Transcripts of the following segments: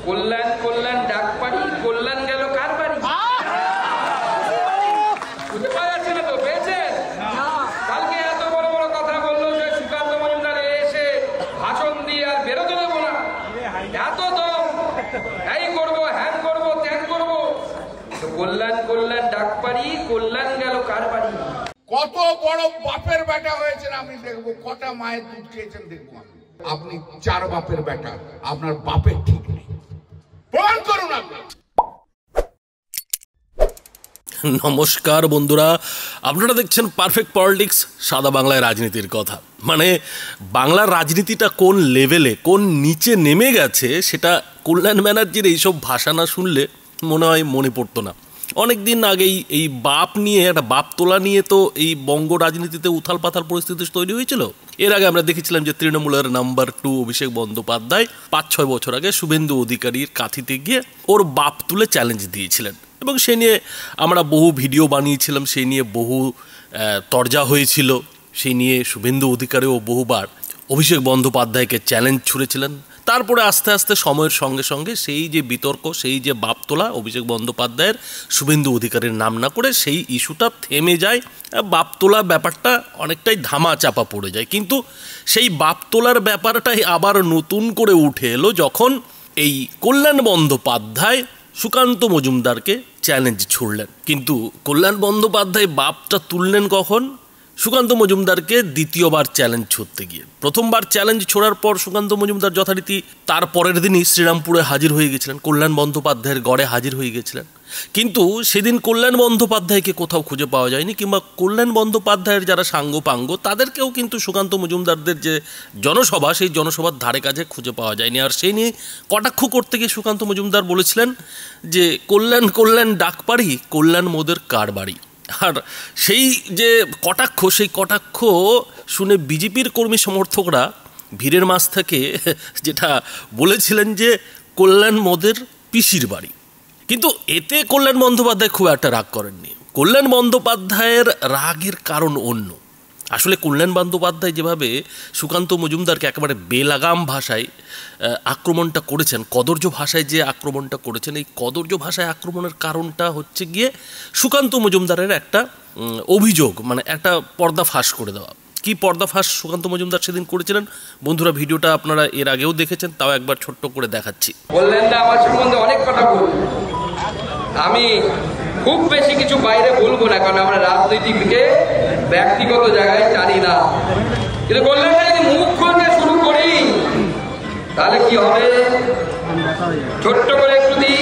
কল্যাণ কল্যাণ ডাক পারি, কল্যাণ গেল কার বাড়ি? খুঁজে পাওয়া যাচ্ছে না তো, পেয়েছেন? কালকে এত বড় বড় কথা বললো যে সুকান্ত মজুমদার এসে ভাষণ দিয়ে আর বেরোতে দেবো না, এত দম, এই করবো, হ্যান করবো, ত্যান করবো। কল্যাণ কল্যাণ ডাক পারি, কল্যাণ গেল কার বাড়ি? কত বড় বাপের বেটা হয়েছেন আপনি দেখবো, কটা মায়ের দুধ খেয়েছেন দেখবো। আপনি 4 বাপের বেটা, আপনার বাপের ঠিক নেই, প্রমাণ করুন আপনি। নমস্কার বন্ধুরা, আপনারা দেখছেন পারফেক্ট পলিটিক্স, সাদা বাংলায় রাজনীতির কথা। মানে বাংলার রাজনীতিটা কোন লেভেলে, কোন নিচে নেমে গেছে সেটা কল্যাণ ব্যানার্জির এইসব ভাষা না শুনলে মনে হয় মনে পড়তো না। অনেক দিন আগেই এই বাপ নিয়ে, একটা বাপ তোলা নিয়ে তো এই বঙ্গ রাজনীতিতে উথাল পাথাল পরিস্থিতি তৈরি হয়েছিল। এর আগে আমরা দেখেছিলাম যে তৃণমূলের নাম্বার 2 অভিষেক বন্দ্যোপাধ্যায় 5-6 বছর আগে শুভেন্দু অধিকারীর কাঁথিতে গিয়ে ওর বাপ তুলে চ্যালেঞ্জ দিয়েছিলেন, এবং সে নিয়ে আমরা বহু ভিডিও বানিয়েছিলাম, সেই নিয়ে বহু তরজা হয়েছিল, সেই নিয়ে শুভেন্দু অধিকারীও বহুবার অভিষেক বন্দ্যোপাধ্যায়কে চ্যালেঞ্জ ছুড়েছিলেন। তারপরে আস্তে আস্তে সময়ের সঙ্গে সঙ্গে সেই যে বিতর্ক, সেই যে বাপ তোলা অভিষেক বন্দ্যোপাধ্যায়ের শুভেন্দু অধিকারীর নাম না করে সেই ইস্যুটা থেমে যায়, বাপ তোলা ব্যাপারটা অনেকটাই ধামা চাপা পড়ে যায়। কিন্তু সেই বাপ তোলার ব্যাপারটাই আবার নতুন করে উঠে এলো যখন এই কল্যাণ বন্দ্যোপাধ্যায় সুকান্ত মজুমদারকে চ্যালেঞ্জ ছুড়লেন। কিন্তু কল্যাণ বন্দ্যোপাধ্যায় বাপটা তুললেন কখন? সুকান্ত মজুমদারকে দ্বিতীয়বার চ্যালেঞ্জ ছুড়তে গিয়ে। প্রথমবার চ্যালেঞ্জ ছোড়ার পর সুকান্ত মজুমদার যথারীতি তার পরের দিনই শ্রীরামপুরে হাজির হয়ে গেছিলেন, কল্যাণ বন্দ্যোপাধ্যায়ের গড়ে হাজির হয়ে গেছিলেন। কিন্তু সেদিন কল্যাণ বন্দ্যোপাধ্যায়কে কোথাও খুঁজে পাওয়া যায়নি, কিংবা কল্যাণ বন্দ্যোপাধ্যায়ের যারা সাঙ্গপাঙ্গ তাদেরকেও কিন্তু সুকান্ত মজুমদারদের যে জনসভা, সেই জনসভার ধারে কাছে খুঁজে পাওয়া যায়নি। আর সেই নিয়ে কটাক্ষ করতে গিয়ে সুকান্ত মজুমদার বলেছিলেন যে কল্যাণ কল্যাণ ডাক পারি, কল্যাণ মোদের কার বাড়ি। আর সেই যে কটাক্ষ, সেই কটাক্ষ শুনে বিজেপির কর্মী সমর্থকরা ভিড়ের মাঝ থেকে যেটা বলেছিলেন যে কল্যাণ মোদের পিসির বাড়ি। কিন্তু এতে কল্যাণ বন্দ্যোপাধ্যায় খুব একটা রাগ করেননি। কল্যাণ বন্দ্যোপাধ্যায়ের রাগের কারণ অন্য। আসলে কল্যাণ বন্দ্যোপাধ্যায় যেভাবে সুকান্ত মজুমদারকে একেবারে বেলাগাম ভাষায় আক্রমণটা করেছেন, কদর্য ভাষায় যে আক্রমণটা করেছেন, এই কদর্য ভাষায় আক্রমণের কারণটা হচ্ছে গিয়ে সুকান্ত মজুমদারের একটা অভিযোগ, মানে একটা পর্দা ফাঁস করে দেওয়া। কি পর্দা ফাঁস সুকান্ত মজুমদার সেদিন করেছিলেন? বন্ধুরা, ভিডিওটা আপনারা এর আগেও দেখেছেন, তাও একবার ছোট্ট করে দেখাচ্ছি। কল্যাণদা আমার সম্বন্ধে অনেক কথা বলবেন, আমি খুব বেশি কিছু বাইরে বলবো না, কারণ আমরা রাজনৈতিককে ব্যক্তিগত জায়গায় জানি না। কিন্তু কল্যাণদা যদি মুখ খুলতে শুরু করি তাহলে কি হবে? ছোট্ট করে একটু দিই,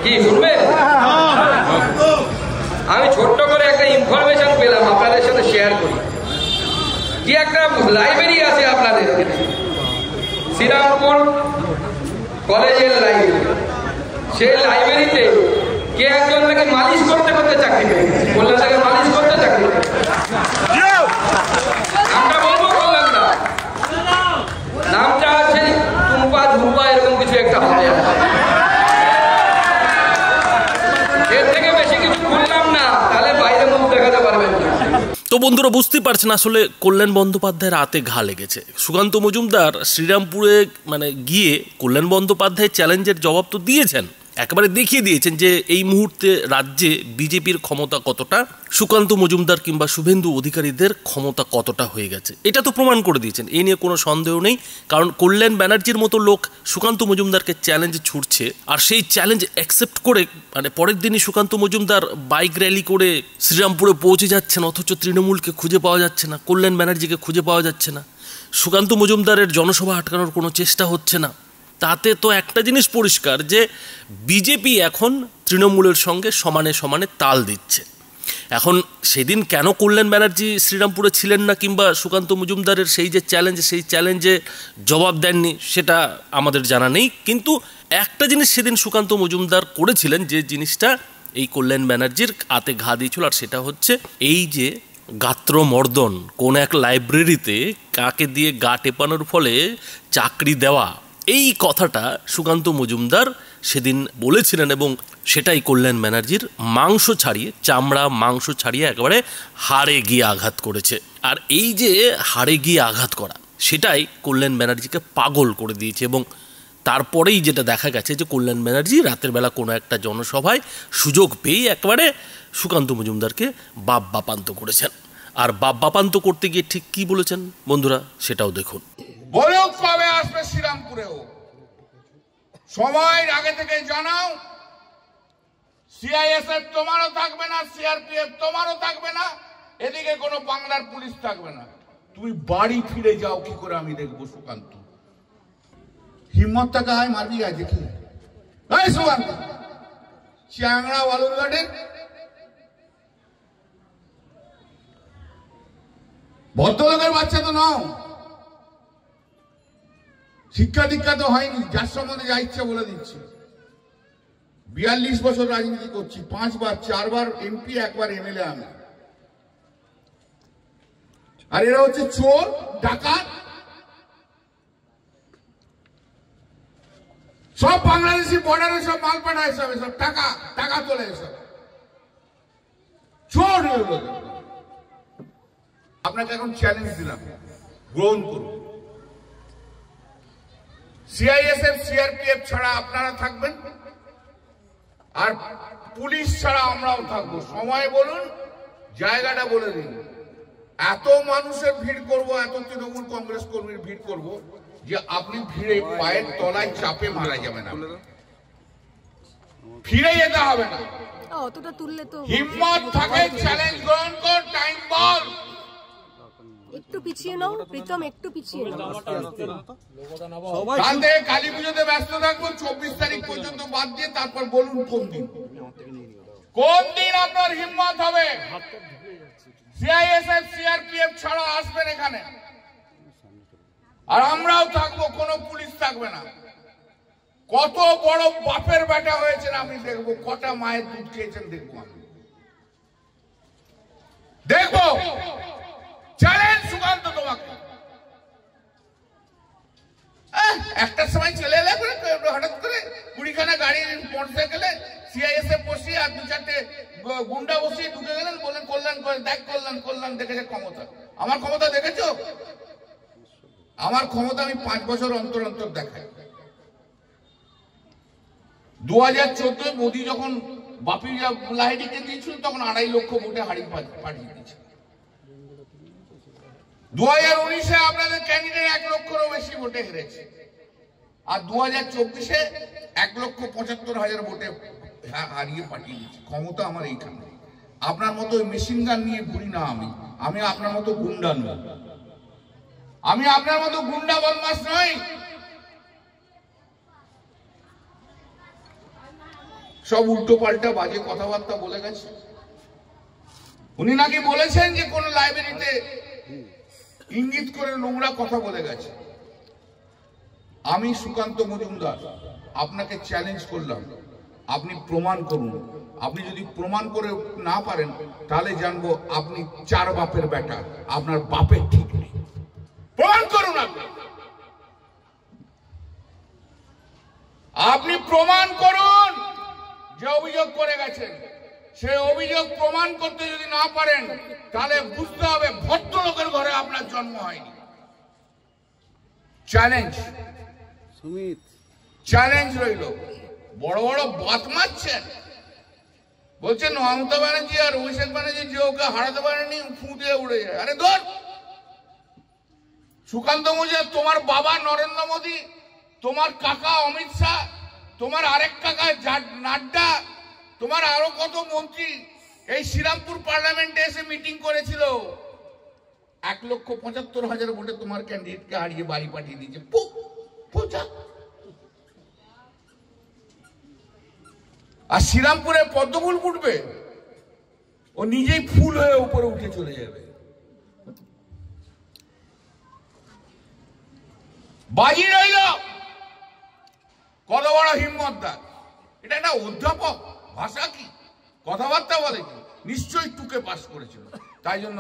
কি শুনবে? আমি ছোট্ট করে একটা ইনফরমেশন পেলাম, আপনাদের সাথে শেয়ার করি। কি একটা লাইব্রেরি আছে আপনাদের শ্রীরামপুর কলেজের লাইব্রেরি, সেই লাইব্রেরিতে কে একজন নাকি মালিশ করতে করতে চাকরি পেয়েছে। কল্যাণদাকে মালিশ করতে চাকরি পেয়েছে। নামটা বলবো কল্যাণদা, নামটা আছে টুম্পা ঝুম্পা এরকম কিছু একটা হবে। এর থেকে বেশি কিছু বললাম না, তাহলে বাইরে মুখ দেখাতে পারবেন না। তো বন্ধুরা, বুঝতেই পারছেন আসলে কল্যাণ বন্দ্যোপাধ্যায়ের হাতে ঘা লেগেছে। সুকান্ত মজুমদার শ্রীরামপুরে গিয়ে কল্যাণ বন্দ্যোপাধ্যায় চ্যালেঞ্জের জবাব তো দিয়েছেন, একেবারে দেখিয়ে দিয়েছেন যে এই মুহূর্তে রাজ্যে বিজেপির ক্ষমতা কতটা, সুকান্ত মজুমদার কিংবা শুভেন্দু অধিকারীদের ক্ষমতা কতটা হয়ে গেছে, এটা তো প্রমাণ করে দিয়েছেন। এই নিয়ে কোনো সন্দেহ নেই, কারণ কল্যাণ ব্যানার্জির মতো লোক সুকান্ত মজুমদারকে চ্যালেঞ্জ ছুড়ছে, আর সেই চ্যালেঞ্জ অ্যাকসেপ্ট করে মানে পরের দিনই সুকান্ত মজুমদার বাইক র্যালি করে শ্রীরামপুরে পৌঁছে যাচ্ছেন, অথচ তৃণমূলকে খুঁজে পাওয়া যাচ্ছে না, কল্যাণ ব্যানার্জিকে খুঁজে পাওয়া যাচ্ছে না, সুকান্ত মজুমদারের জনসভা আটকানোর কোনো চেষ্টা হচ্ছে না। তাতে তো একটা জিনিস পরিষ্কার যে বিজেপি এখন তৃণমূলের সঙ্গে সমানে সমানে তাল দিচ্ছে। এখন সেদিন কেন কল্যাণ ব্যানার্জি শ্রীরামপুরে ছিলেন না, কিংবা সুকান্ত মজুমদারের সেই যে চ্যালেঞ্জ, সেই চ্যালেঞ্জে জবাব দেননি, সেটা আমাদের জানা নেই। কিন্তু একটা জিনিস সেদিন সুকান্ত মজুমদার করেছিলেন, যে জিনিসটা এই কল্যাণ ব্যানার্জির হাতে ঘা দিয়েছিল, আর সেটা হচ্ছে এই যে গাত্রমর্দন, কোন এক লাইব্রেরিতে কাকে দিয়ে গা টেপানোর ফলে চাকরি দেওয়া, এই কথাটা সুকান্ত মজুমদার সেদিন বলেছিলেন, এবং সেটাই কল্যাণ ব্যানার্জির মাংস ছাড়িয়ে, চামড়া মাংস ছাড়িয়ে একেবারে হাড়ে গিয়ে আঘাত করেছে। আর এই যে হাড়ে গিয়ে আঘাত করা, সেটাই কল্যাণ ব্যানার্জিকে পাগল করে দিয়েছে, এবং তারপরেই যেটা দেখা গেছে যে কল্যাণ ব্যানার্জি রাতের বেলা কোনো একটা জনসভায় সুযোগ পেয়ে একেবারে সুকান্ত মজুমদারকে বাপ বাপান্ত করেছেন। আর বাপ বাপান্ত করতে গিয়ে ঠিক কি বলেছেন বন্ধুরা সেটাও দেখুন। বলুক কবে আসবে শ্রীরামপুরেও, সময়ের আগে থেকে জানাও। সিআইএসএফ তোমারও থাকবে না, সিআরপিএফ তোমারও থাকবে না, এদিকে কোনো বাংলার পুলিশ থাকবে না। তুমি বাড়ি ফিরে যাও কি করে আমি দেখবো। সুকান্ত হিম্মত টাকা হয় মারবি আছে কি সুকান্ত চ্যাংড়া বালুরঘাটের ভদ্রলোকের বাচ্চা তো নাও, শিক্ষা দীক্ষা তো হয়নি, যার সম্বন্ধে যা ইচ্ছা বলে দিচ্ছি। 42 বছর রাজনীতি করছি, 5 বার 4 বার এমপি, 1 বার এমএলএ আমি। আর এরা হচ্ছে চোর ডাকাত, সব বাংলাদেশি বর্ডারে সব মাল পাঠায়, সব এসব টাকা টাকা তোলে, এসব চোর। আপনাকে এখন চ্যালেঞ্জ দিলাম, গ্রহণ করুন। সিআইএসএফ সিআরপিএফ ছাড়া আপনারা থাকবেন, আর পুলিশ ছাড়া আমরাও থাকবো। সময় বলুন, জায়গাটা বলে দিন। এত মানুষের ভিড় করব, এত তৃণমূল কংগ্রেস কর্মীর ভিড় করব যে আপনি ভিড়ে পায়ের তলায় চাপে মারা যাবেন। ফিরে যেতে হবে না, অতটা তুললে তো হিম্মত থাকে চ্যালেঞ্জ গ্রহণ কর, টাইম বল। একটু পিছিয়ে নাও প্রীতম, একটু পিছিয়ে নাও। কাল থেকে কালী পুজোতে ব্যস্ত থাকবো, 24 তারিখ পর্যন্ত বাদ দিয়ে তারপর বলুন কোন দিন আপনার হিম্মত হবে। সিআইএসএফ সিআরপিএফ ছাড়া আসবেন এখানে, আর আমরাও থাকবো, কোনো পুলিশ থাকবে না। কত বড় বাপের বেটা হয়েছেন আমি দেখবো, কটা মায়ের দুধ খেয়েছেন দেখবো আমি, দেখবো। চ্যালেঞ্জ সুকান্ত তোমাকে। একটা সময় চলে এলে হঠাৎ করে 20খানা গাড়ি মোটরসাইকেলে সিআইএসএফ বসিয়ে আর 2-4টে গুন্ডা বসিয়ে ঢুকে গেলেন, বলেন কল্যাণ করে দেখ, কল্যাণ কল্যাণ দেখেছে ক্ষমতা। আমার ক্ষমতা দেখেছো? আমার ক্ষমতা আমি 5 বছর অন্তর অন্তর দেখাই। 2014 মোদী যখন বাপি লাহিড়িকে দিয়েছিল তখন 2.5 লক্ষ ভোটে হারিয়ে পাঠিয়ে দিয়েছিল। 2019-এ আপনাদের ক্যান্ডিডেট 1 লক্ষেরও বেশি ভোটে হেরেছে, আর 2024-এ 1,75,000 ভোটে হারিয়ে পাঠিয়ে দিয়েছে। ক্ষমতা আমার এইখানে। আপনার মতো মেশিন গান নিয়ে ঘুরি না আমি আপনার মতো গুন্ডা নই, আমি আপনার মতো গুন্ডা বদমাশ নই। সব উল্টো পাল্টা বাজে কথাবার্তা বলে গেছে। উনি নাকি বলেছেন যে কোন লাইব্রেরিতে ইঙ্গিত করে নোংরা কথা বলে গেছে। আমি সুকান্ত মজুমদার আপনাকে চ্যালেঞ্জ করলাম, আপনি প্রমাণ করুন। আপনি যদি প্রমাণ করে না পারেন তাহলে জানবো আপনি 4 বাপের বেটা, আপনার বাপের ঠিক নেই। প্রমাণ করুন, আপনি প্রমাণ করুন যে অভিযোগ করে গেছেন। সে অভিযোগ প্রমাণ করতে যদি না পারেন তাহলে বুঝতে হবে ভদ্রলোকের ঘরে আপনার জন্ম হয়নি। চ্যালেঞ্জ চ্যালেঞ্জ রইল। বড় বড় বাত মারছেন, বলছেন মমতা ব্যানার্জি আর অভিষেক ব্যানার্জি যে ওকে হারাতে পারেনি, ফু দিয়ে উড়ে যায়। আরে ধর, সুকান্ত মজুমদার, তোমার বাবা নরেন্দ্র মোদী, তোমার কাকা অমিত শাহ, তোমার আরেক কাকা নাড্ডা, তোমার আরো কত মন্ত্রী এই শ্রীরামপুর পার্লামেন্টে এসে মিটিং করেছিল। 1,75,000 ভোটে তোমার ক্যান্ডিডেটকে হারিয়ে বাড়ি পাঠিয়ে দিয়েছে। আর শ্রীরামপুরে পদ্মফুল ফুটবে, ও নিজেই ফুল হয়ে উপরে উঠে চলে যাবে। বাজি রইল কত বড় হিম্মতদার। এটা একটা অধ্যাপক, ভাষা কি, কথাবার্তা বলে কি, নিশ্চয়ই টুকে পাস করেছিল, তাই জন্য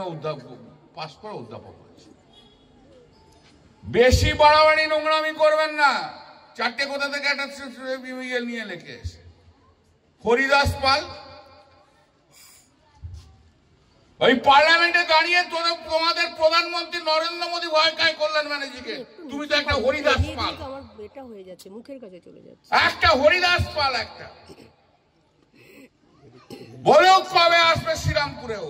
পাস করে অধ্যাপক হয়েছে। বেশি বাড়াবাড়ি নোংরামি করবেন না। 4টে কোথা থেকে একটা নিয়ে লেখে এসে হরিদাস পাল, ওই পার্লামেন্টে দাঁড়িয়ে তোমাদের প্রধানমন্ত্রী নরেন্দ্র মোদী ভয় খায় কল্যাণ ব্যানার্জিকে। তুমি তো একটা হরিদাস পাল, আমার বেটা হয়ে যাচ্ছে, মুখের কাছে চলে যাচ্ছে, একটা হরিদাস পাল একটা। বলেও কবে আসবে শ্রীরামপুরেও,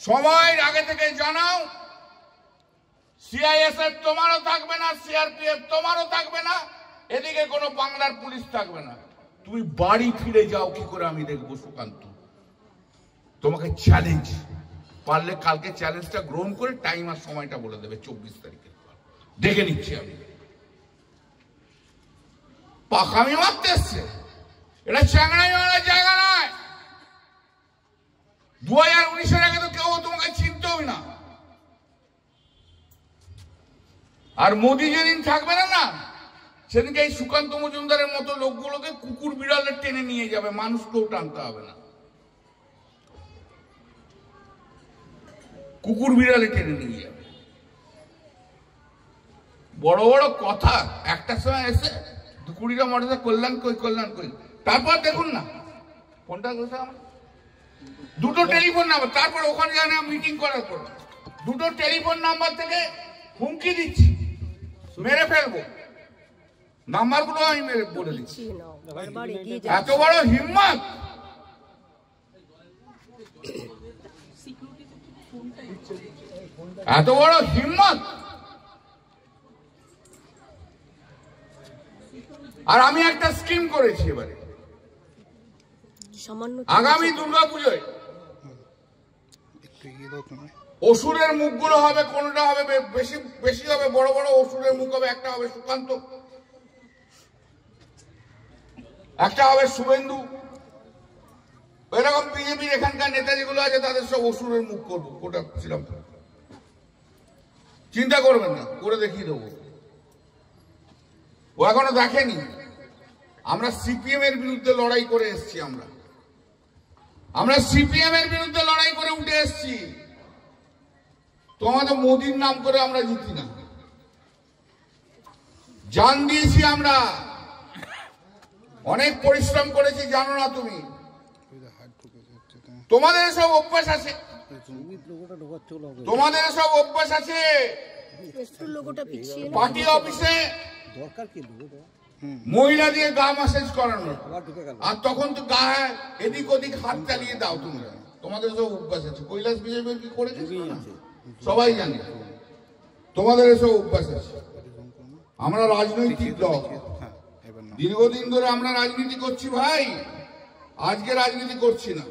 সময়ের আগে থেকে জানাও। সিআইএসএফ তোমারও থাকবে না, সিআরপিএফ তোমারও থাকবে না, এদিকে কোনো বাংলার পুলিশ থাকবে না। তুমি বাড়ি ফিরে যাও কি করে আমি দেখবো সুকান্ত। তোমাকে চ্যালেঞ্জ, পারলে কালকে চ্যালেঞ্জটা গ্রহণ করে টাইম আর সময়টা বলে দেবে 24 তারিখের পর। দেখে নিচ্ছি আমি। পাকামি মারতে এসছে, এটা চ্যাংড়াই মারার জায়গা নয়। 2019-এর আগে তো কেউ তোমাকে চিনতেও না। আর মোদী যেদিন থাকবে না না, সেদিনকে এই সুকান্ত মজুমদারের মতো লোকগুলোকে কুকুর বিড়ালে টেনে নিয়ে যাবে, মানুষকেও টানতে হবে না, কুকুর বিড়ালে টেনে নিয়ে যাবে। বড় বড় কথা, একটা সময় এসে 20টা মডেল কল্যাণ কই কল্যাণ কই, তারপর দেখুন না ফোনটা দুটো টেলিফোন নাম্বার, তারপর ওখানে জানে মিটিং করার পর দুটো টেলিফোন নাম্বার থেকে হুমকি দিচ্ছি, মেরে ফেলবো। নাম্বারগুলো আমি মেরে বলে দিচ্ছি। এত বড় হিম্মত! এত বড় হিম্মত! আর আমি একটা স্কিম করেছি এবারে, আগামী দুর্গাপুজোয় অসুরের মুখগুলো হবে, কোনটা হবে বেশি বেশি হবে, বড় বড় অসুরের মুখ হবে। একটা হবে সুকান্ত, একটা হবে শুভেন্দু, এরকম বিজেপির এখানকার নেতা যেগুলো আছে তাদের সব অসুরের মুখ করবো গোটা শ্রীরামপুর। চিন্তা করবেন না, করে দেখিয়ে দেবো। ও এখনো দেখেনি। আমরা সিপিএম এর বিরুদ্ধে লড়াই করে এসছি, আমরা সিপিএম এর বিরুদ্ধে লড়াই করে উঠে এসছি। তোমাদের মোদীর নাম করে আমরা জিতি না, জান দিয়েছি আমরা, অনেক পরিশ্রম করেছি, জানো না তুমি। তোমাদের সব অভ্যাস আছে, তোমাদের সব অভ্যাস আছে। পার্টি অফিসে মহিলা দিয়ে গা ম্যাসেজ করানো, আর তখন তো গা এদিক ওদিক হাত চালিয়ে দাও তোমরা। তোমাদের সব অভ্যাস আছে। কৈলাস বিজেপি কি করেছে সবাই জানে, তোমাদের এসব অভ্যাস আছে। আমরা রাজনৈতিক দল, দীর্ঘদিন ধরে আমরা রাজনীতি করছি ভাই, আজকে রাজনীতি করছি না।